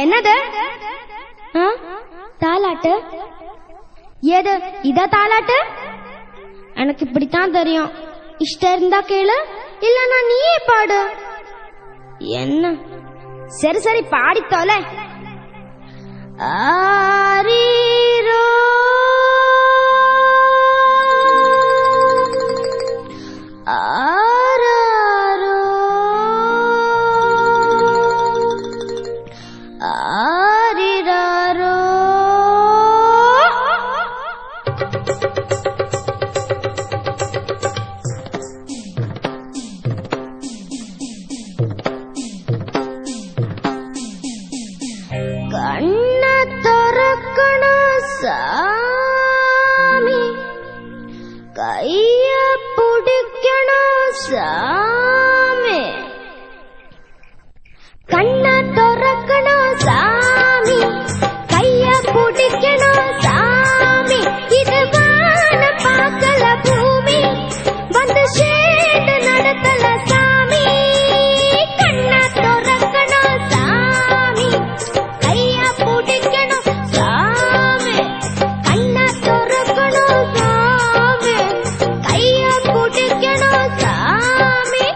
என்னது தாலாட்டு? ஏது இத தாலாட்டு? எனக்கு இப்படித்தான் தெரியும். இஷ்டம் இருந்தா கேளு, இல்லன்னா நீயே பாடு. என்ன? சரி சரி பாடி தொலை. ஆரீரோ ஆராரோ ஆரிராரோ. கண்ண திறக்கணும் சாமி, கைய பிடிக்கணும் சாமி. கண்ண திறக்கணும் சாமி, கைய பிடிக்கணும் சாமி. இது வான பார்க்கல பூமி, வந்து சேர்ந்து நடத்தல சாமி. கண்ண திறக்கணும் சாமி, கைய பிடிக்கணும் சாமி. கண்ண திறக்கணும் சாமி, கைய பிடிக்கணும் சாமி.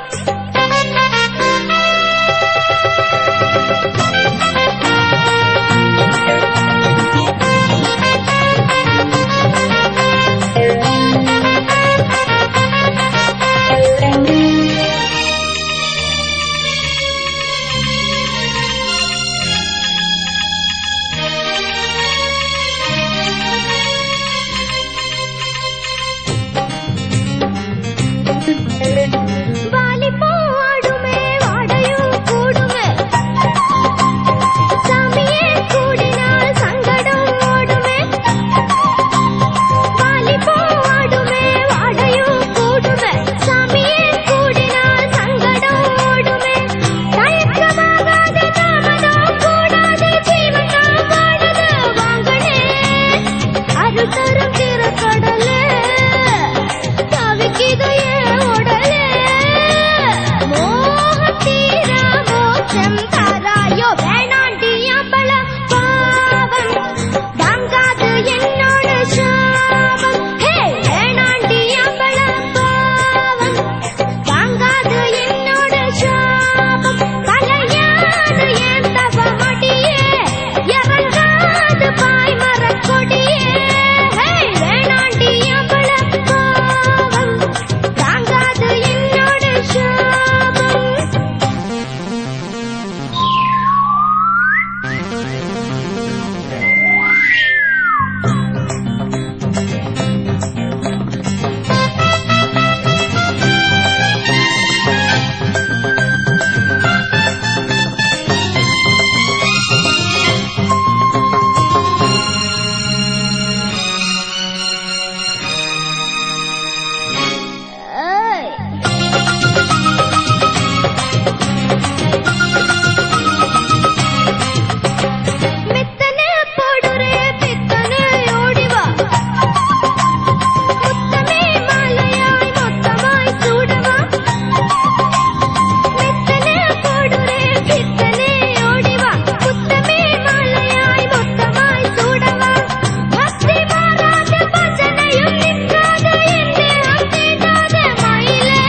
வாலிபோ ஆடுமே, வாடையும் கூடுமே சாமியே, கூடினால் சங்கடம் ஓடுமே. வாலிபோ ஆடுமே, வாடையும் கூடுமே சாமியே, கூடினால் சங்கடம் ஓடுமே. தயக்கமாகாது, தாமதம் கூடாது, ஜீவனம் வாடுது வாங்கனே. அருள் தரும் திறக்கடலே, தவிக்குது ஏன் உடலே. மோகத்தீர மோட்சம் தராயோ, வேணாண்டி அம்பல பாவம், தாங்காது என்னோட சாபம். ஹே, வேணாண்டி அம்பல பாவம், தாங்காது என்னோட சாபம். கலையாது என் தவமடியே, இறங்காது பாய் மரக்கொடியே. ஹே, வேணாண்டி அம்பல பாவம், தாங்காது என்னோட சாபம். ஏய், மெத்தனே போடுறே பித்தனே ஓடிவா, முத்தமே மாலையாய் மொத்தமாய் சூடவா. மெத்தனே போடுறே பித்தனே ஓடிவா, முத்தமே மாலையாய் மொத்தமாய் சூடவா. பக்தி மாறாத பஜனையும் நிற்காத என்னே அசைதாத மயிலே.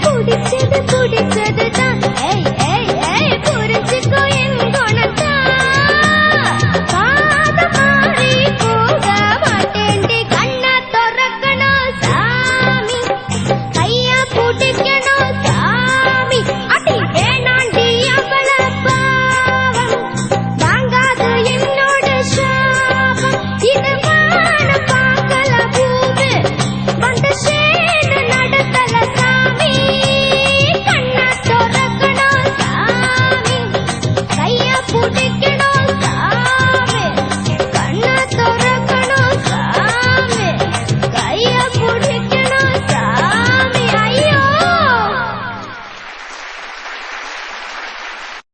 குடிச்சது குடிச்சதுதான், ஏய் ஏய் ஏய், புரிஞ்சுக்கோ என் குணத்தான். பாத மாறி போக மாட்டேன்டி, கண்ண திறக்கணும் சாமி, கைய பிடிக்கணும் சாமி. அடி வேணாண்டி அம்பல பாவம், தாங்காது என்னோட சாபம். இது வான பார்க்கல பூமி, வந்து சேர்ந்து நடத்தல சாமி. கண்ண திறக்கணும் சாமி, கைய பிடிக்கணும்